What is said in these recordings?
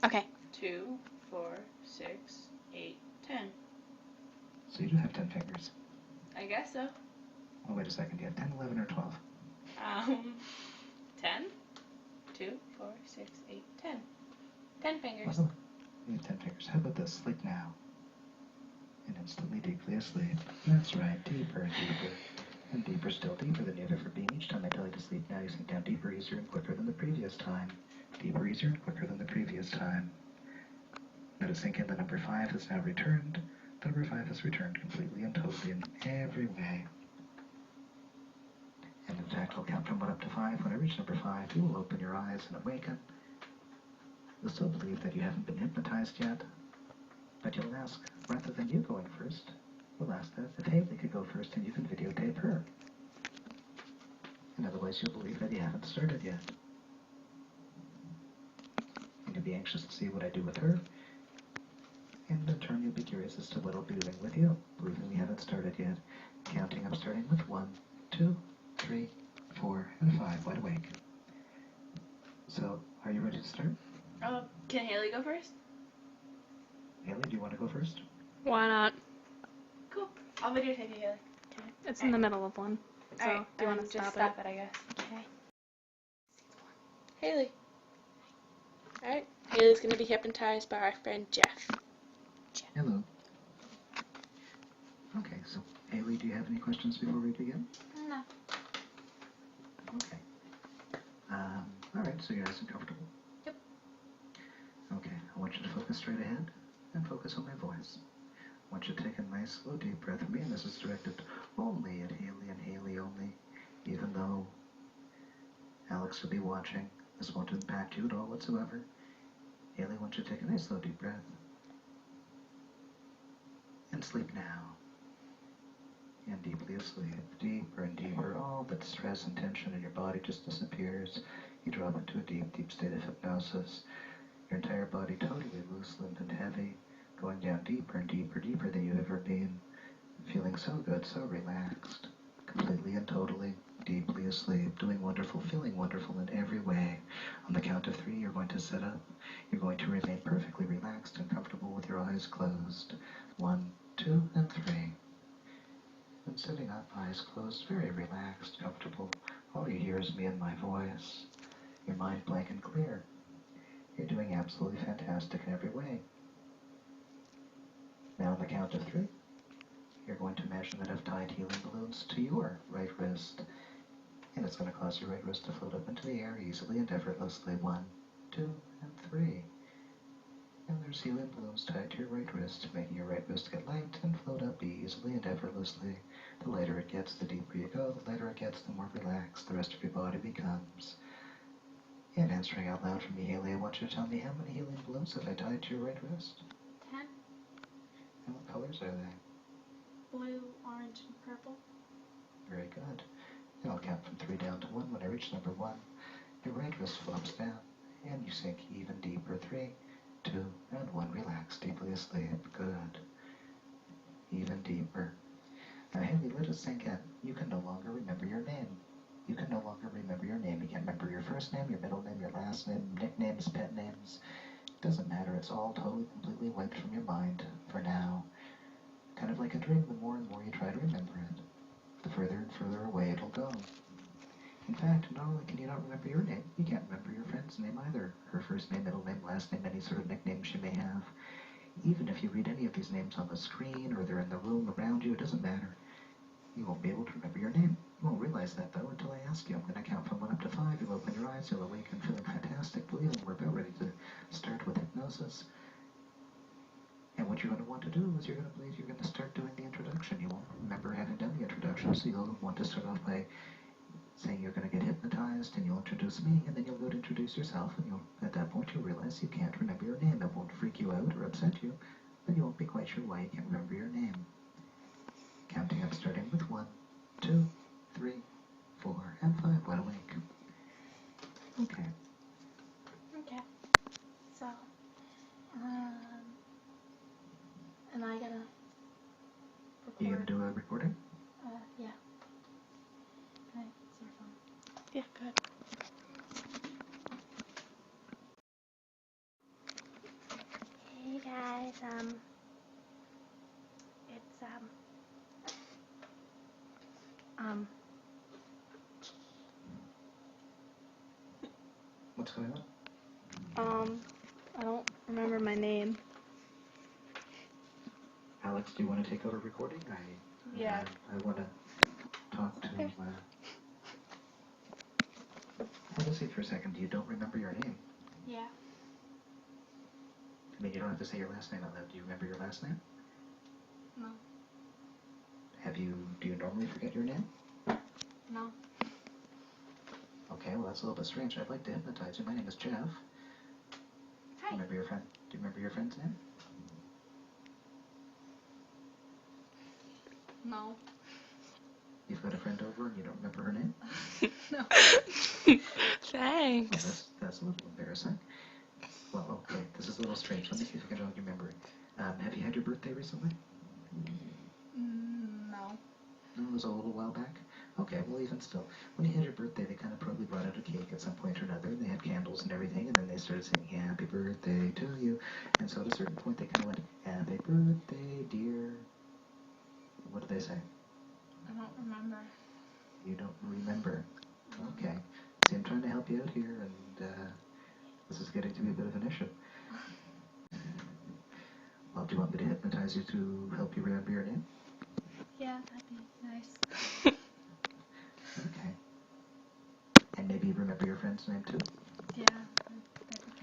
Okay. 2, 4, 6, 8, 10. So you do have 10 fingers. I guess so. Oh, wait a second. Do you have 10, 11, or 12? 10? 2, 4, 6, 8, 10. 10 fingers. Well, you have 10 fingers. How about this? Sleep now. And instantly deeply asleep. That's right. Deeper and deeper. And deeper, still deeper than you've ever been. Each time I tell you to sleep now, you sink down deeper, easier, and quicker than the previous time. Deeper, easier, and quicker than the previous time. Now to sink in, the number 5 has now returned. The number 5 has returned completely and totally in every way. And in fact, I'll count from 1 up to 5. When I reach number 5, you will open your eyes and awaken. You'll still believe that you haven't been hypnotized yet, but you'll ask, rather than you going first, you'll ask that if Hayley could go first and you can videotape her. And otherwise you'll believe that you haven't started yet. And you'll be anxious to see what I do with her, and in turn you'll be curious as to what I'll be doing with you, believing we haven't started yet. Counting, I'm starting with 1, 2, 3, 4, and 5, wide awake. So, are you ready to start? Can Hayley go first? Hayley, do you want to go first? Why not? Cool. I'll videotape you, Hayley. Okay. It's in the middle of one. So, Alright, do you want to just stop it, I guess. Okay. Hayley. Alright. Hayley's gonna be hypnotized by our friend Jeff. Hello. Okay, so Hayley, do you have any questions before we begin? No. Okay. Alright, so you're nice and comfortable? Yep. Okay, I want you to focus straight ahead and focus on my voice. I want you to take a nice, slow, deep breath with me, and this is directed only at Hayley and Hayley only, even though Alex will be watching. This won't impact you at all whatsoever. Hayley, I want you to take a nice, slow, deep breath. And sleep now. And deeply asleep, deeper and deeper. All that stress and tension in your body just disappears. You drop into a deep, deep state of hypnosis. Your entire body totally loose, limp, and heavy, going down deeper and deeper, deeper than you've ever been. Feeling so good, so relaxed, completely and totally, deeply asleep, doing wonderful, feeling wonderful in every way. On the count of 3, you're going to sit up. You're going to remain perfectly relaxed and comfortable with your eyes closed. 1, 2, and 3. And sitting up, eyes closed, very relaxed, comfortable. All you hear is me and my voice. Your mind blank and clear. You're doing absolutely fantastic in every way. Now on the count of 3, you're going to imagine that I've tied healing balloons to your right wrist. And it's going to cause your right wrist to float up into the air easily and effortlessly. 1, 2, and 3. And there's healing balloons tied to your right wrist, making your right wrist get light and float up easily and effortlessly. The lighter it gets, the deeper you go. The lighter it gets, the more relaxed the rest of your body becomes. And answering out loud for me, Hayley, I want you to tell me how many healing balloons have I tied to your right wrist? 10. And what colors are they? Blue, orange, and purple. Very good. And I'll count from 3 down to 1. When I reach number 1, your right wrist flops down, and you sink even deeper. 3, 2, and 1. Relax, deeply asleep. Good. Even deeper. Now, Hayley, let us sink in. You can no longer remember your name. You can no longer remember your name. You can't remember your first name, your middle name, your last name, nicknames, pet names. It doesn't matter. It's all totally, completely wiped from your mind for now. Kind of like a dream, the more and more you try to remember it, the further and further away it'll go. In fact, not only can you not remember your name, you can't remember your friend's name either. Her first name, middle name, last name, any sort of nickname she may have. Even if you read any of these names on the screen or they're in the room around you, it doesn't matter. You won't be able to remember your name. You won't realize that, though, until I ask you. I'm going to count from 1 up to 5. You'll open your eyes, you'll awaken feeling fantastic, believing we're about ready to start with hypnosis. And what you're going to want to do is you're going to believe you're going to start doing the introduction. You won't remember having done the introduction, so you'll want to start off by saying you're going to get hypnotized, and you'll introduce me, and then you'll go to introduce yourself, and at that point you'll realize you can't remember your name. It won't freak you out or upset you, but you won't be quite sure why you can't remember your name. Counting up, starting with 1, 2, 3, 4, and 5. Wide awake. Okay. Okay. So, am I gonna record? You gonna do a recording? Yeah. Can I see your phone? Yeah, good. It's What's going on? I don't remember my name. Alex, do you want to take over recording? Yeah. I want to talk to. Okay. Hold on for a second. You don't remember your name? Yeah. I mean, you don't have to say your last name out loud. Do you remember your last name? No. Do you normally forget your name? No. Okay, well that's a little bit strange. I'd like to hypnotize you. My name is Jeff. Hi. Do you remember your friend's name? No. You've got a friend over and you don't remember her name? No. Thanks. Well, that's a little embarrassing. Well, okay, this is a little strange. Let me see if I can remember it. Have you had your birthday recently? No. No, it was a little while back? Okay, well, even still, when you had your birthday, they kind of probably brought out a cake at some point or another, and they had candles and everything, and then they started saying, happy birthday to you. And so at a certain point, they kind of went, happy birthday, dear. What did they say? I don't remember. You don't remember. Okay. See, I'm trying to help you out here, and this is getting to be a bit of an issue. Well, do you want me to hypnotize you to help you remember your name? Yeah, that'd be nice. Okay. And maybe you remember your friend's name, too? Yeah.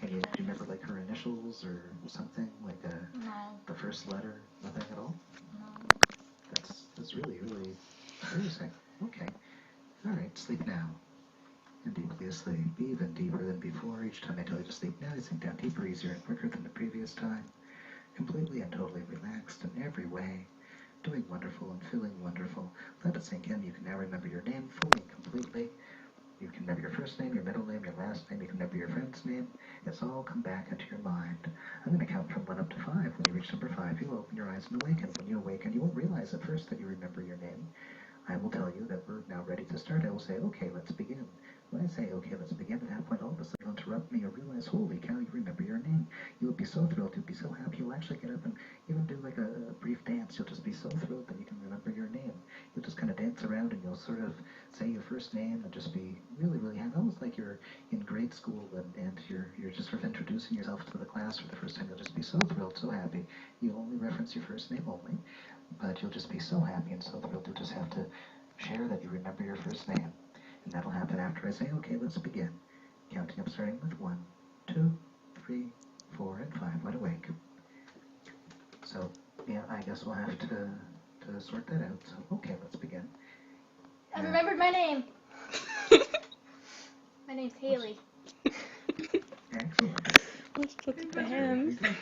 Do you remember, like, her initials or something? Like No. the first letter? Nothing at all? No. That's really, really embarrassing. Okay. All right, sleep now. And deeply asleep, even deeper than before. Each time I tell you to sleep now, you sink down deeper, easier, and quicker than the previous time. Completely and totally relaxed in every way. Doing wonderful and feeling wonderful. Let it sink in. You can now remember your name fully and completely. You can remember your first name, your middle name, your last name. You can remember your friend's name. It's all come back into your mind. I'm going to count from 1 up to 5. When you reach number 5, you'll open your eyes and awaken. When you awaken, you won't realize at first that you remember your name. I will tell you that we're now ready to start. I will say, okay, let's begin. When I say, okay, let's begin, at that point, all of a sudden you'll interrupt me or realize, holy cow, you remember your name. You will be so thrilled. You'll be so happy. You'll actually get up and even do like a brief dance. You'll just be so thrilled that you can remember your name. You'll just kind of dance around and you'll sort of say your first name and just be really, really happy. Almost like you're in grade school and you're just sort of introducing yourself to the class for the first time. You'll just be so thrilled, so happy. You'll only reference your first name only, but you'll just be so happy and so thrilled. You'll just have to share that you remember your first name. And that'll happen after I say, okay, let's begin. Counting up starting with 1, 2, 3, 4, and 5. Wide awake. So, yeah, I guess we'll have to sort that out. So, okay, let's begin. I remembered my name. My name's Hayley. Excellent. Let's look at the Very hands. good.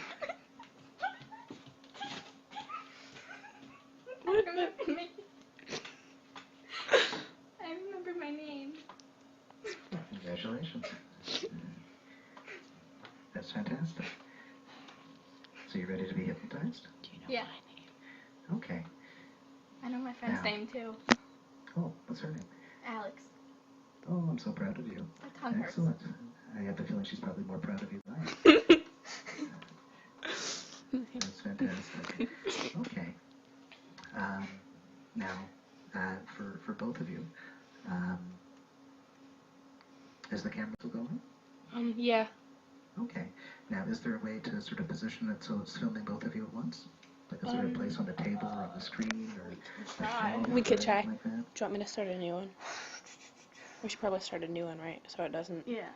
I remember my name. Congratulations. That's fantastic. So you ready to be hypnotized? Yeah. Okay. I know my friend's Now. name too. Oh, what's her name? Alex. Oh, I'm so proud of you. My tongue hurts. Excellent. I have the feeling she's probably more proud of you than I am. That's fantastic. Okay. Now, for both of you, is the camera still going? Yeah. Okay. Now, is there a way to sort of position it so it's filming both of you at once? Like, is there a place on the table or on the screen or a shelf We could or try. anything like that? Do you want me to start a new one? We should probably start a new one, right? So it doesn't... Yeah.